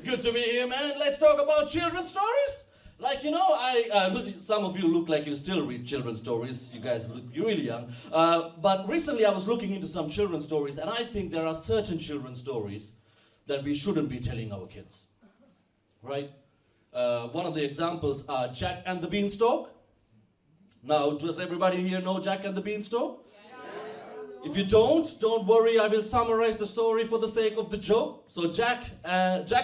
Good to be here, man. Let's talk about children's stories. Like, some of you look like you still read children's stories. You guys look really young. But recently I was looking into some children's stories, and I think there are certain children's stories that we shouldn't be telling our kids. Right? One of the examples are Jack and the Beanstalk. Now, does everybody here know Jack and the Beanstalk? Yeah. If you don't worry, I will summarize the story for the sake of the joke. So Jack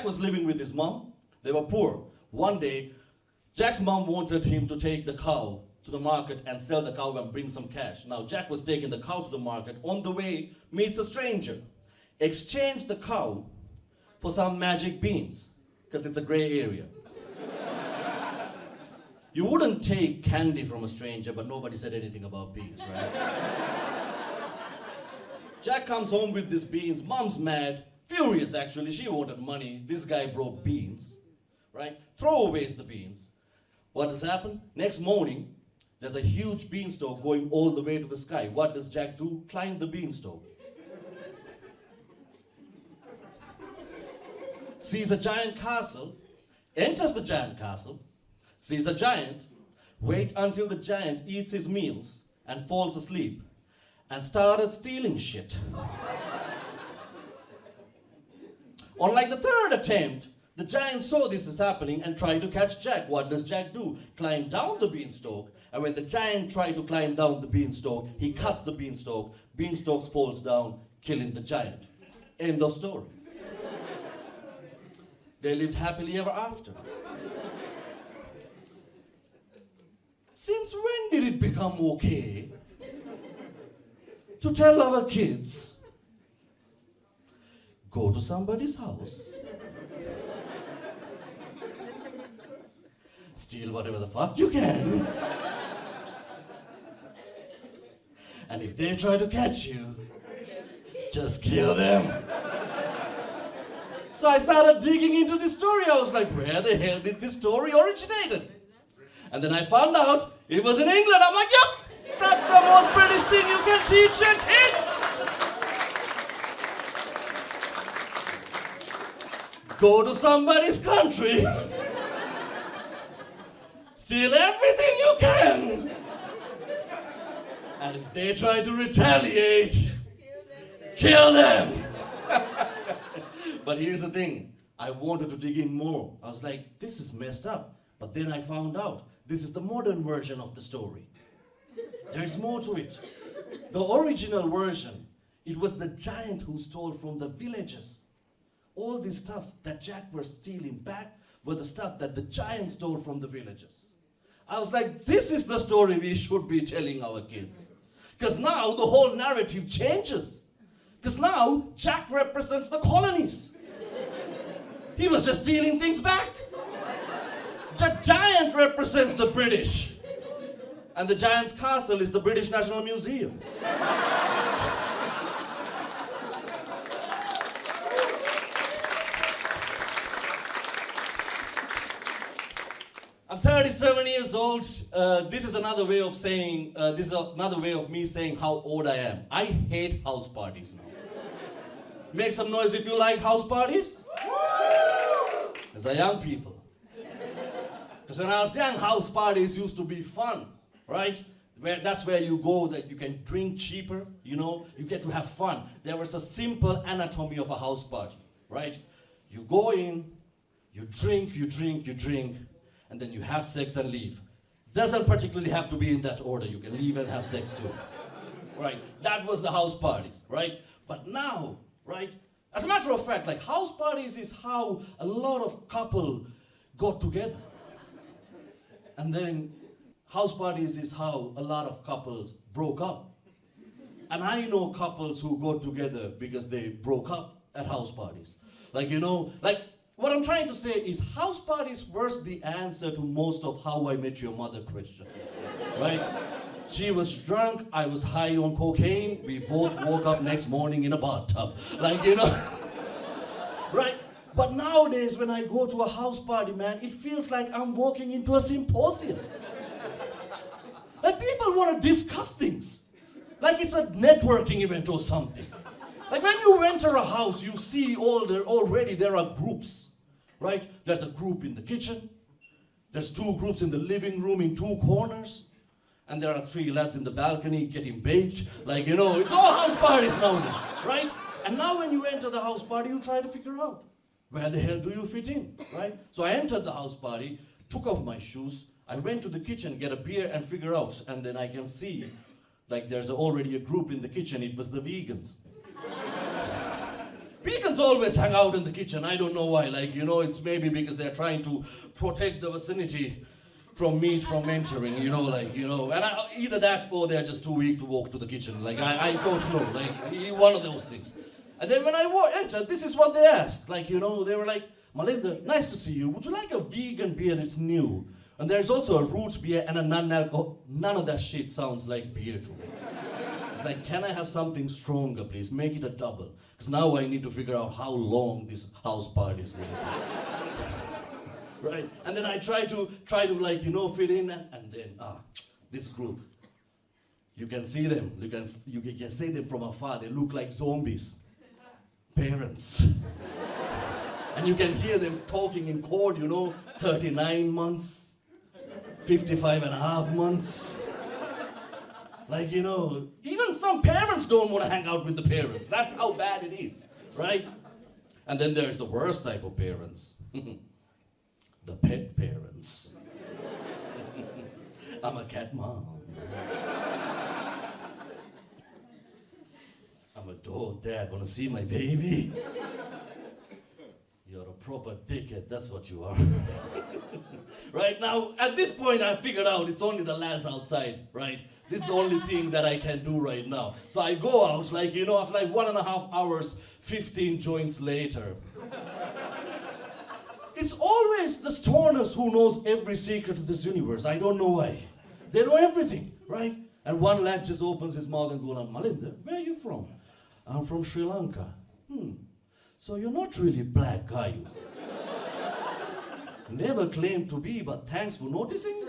was living with his mom. They were poor. One day, Jack's mom wanted him to take the cow to the market and sell the cow and bring some cash. Now, Jack was taking the cow to the market. On the way, meets a stranger. Exchanged the cow for some magic beans, because it's a gray area. You wouldn't take candy from a stranger, but nobody said anything about beans, right? Jack comes home with these beans. Mom's mad, furious actually. She wanted money. This guy brought beans, right? Throwaways the beans. What has happened? Next morning, there's a huge beanstalk going all the way to the sky. What does Jack do? Climb the beanstalk. Sees a giant castle, enters the giant castle, sees a giant, wait until the giant eats his meals and falls asleep, and started stealing shit. On like the third attempt, the giant saw this is happening and tried to catch Jack. What does Jack do? Climb down the beanstalk, and when the giant tried to climb down the beanstalk, he cuts the beanstalk. Beanstalk falls down, killing the giant. End of story. They lived happily ever after. Since when did it become okay to tell our kids, go to somebody's house, steal whatever the fuck you can, and if they try to catch you, just kill them? So I started digging into this story. I was like, where the hell did this story originated? And then I found out it was in England. I'm like, yep, that's the most British thing you can teach your kids. Go to somebody's country, steal everything you can, and if they try to retaliate, kill them. But here's the thing, I wanted to dig in more. I was like, this is messed up. But then I found out, this is the modern version of the story. There's more to it. The original version, it was the giant who stole from the villagers. All this stuff that Jack was stealing back were the stuff that the giant stole from the villagers. I was like, this is the story we should be telling our kids. Because now the whole narrative changes. Because now Jack represents the colonies. He was just stealing things back. The giant represents the British. And the giant's castle is the British National Museum. I'm 37 years old. This is another way of saying, another way of me saying how old I am. I hate house parties now. Make some noise if you like house parties. As a young people. Because when I was young, house parties used to be fun, right? That's where you go, that you can drink cheaper, you get to have fun. There was a simple anatomy of a house party, right? You go in, you drink, and then you have sex and leave. Doesn't particularly have to be in that order. You can leave and have sex too, right? That was the house parties, right? But now, right? As a matter of fact, like house parties is how a lot of couple got together. And then house parties is how a lot of couples broke up. And I know couples who got together because they broke up at house parties. Like, what I'm trying to say is house parties were the answer to most of How I Met Your Mother question, right? She was drunk, I was high on cocaine, we both woke up next morning in a bathtub. Right? But nowadays, when I go to a house party, man, it feels like I'm walking into a symposium. Like people want to discuss things. Like it's a networking event or something. Like when you enter a house, you see already there are groups. right? There's a group in the kitchen. There's 2 groups in the living room in 2 corners. And there are 3 lads in the balcony getting baked. Like, you know, it's all house parties nowadays, right? And now when you enter the house party, you try to figure out, where the hell do you fit in, right? So I entered the house party, took off my shoes, I went to the kitchen, get a beer and figure out, and then I can see, like there's already a group in the kitchen, it was the vegans. Vegans always hang out in the kitchen, I don't know why, like, you know, it's maybe because they're trying to protect the vicinity from meat from entering, you know, like, you know, and either that or they're just too weak to walk to the kitchen, like, I don't know, like, one of those things. And then when I entered, this is what they asked, like, you know, they were like, Malinda, nice to see you, would you like a vegan beer that's new? And there's also a roots beer and a non-alcohol, none of that shit sounds like beer to me. It's like, can I have something stronger, please? Make it a double. Because now I need to figure out how long this house party is going to be. Right? And then I try to like, you know, fit in, and then, this group. You can see them, you can see them from afar, they look like zombies. Parents. And you can hear them talking in code, you know, 39 months, 55 and a half months. Like, you know, even some parents don't want to hang out with the parents. That's how bad it is, right? And then there's the worst type of parents. The pet parents. I'm a cat mom. I'm a dog dad. Wanna see my baby? You're a proper dickhead, that's what you are. Right now, at this point, I figured out it's only the lads outside, right? This is the only thing that I can do right now. So I go out, like, you know, after like 1.5 hours, 15 joints later. It's always the stoners who knows every secret of this universe. I don't know why. They know everything, right? And one lad just opens his mouth and goes, Malinda, where are you from? I'm from Sri Lanka. So you're not really black, are you? Never claimed to be, but thanks for noticing.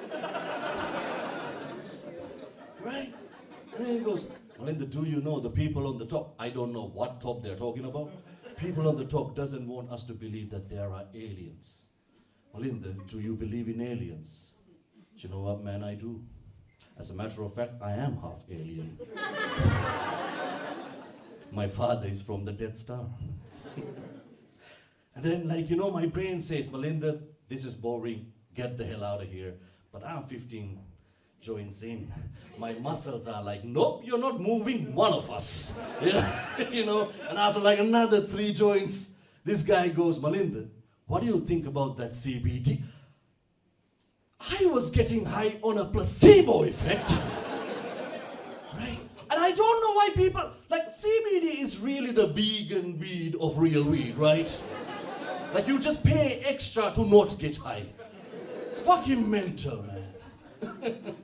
Right? And then he goes, Malinda, do you know the people on the top? I don't know what top they're talking about. People on the top doesn't want us to believe that there are aliens. Malinda, do you believe in aliens? Do you know what, man, I do. As a matter of fact, I am half alien. My father is from the Death Star. And then, like, you know, my brain says, Malinda, this is boring, get the hell out of here. But I'm 15 joints in. My muscles are like, nope, you're not moving one of us. You know, and after like another 3 joints, this guy goes, Malinda, what do you think about that CBD? I was getting high on a placebo effect. Right? And I don't know why people, like, CBD is really the vegan weed of real weed, right? Like, you just pay extra to not get high. It's fucking mental, man.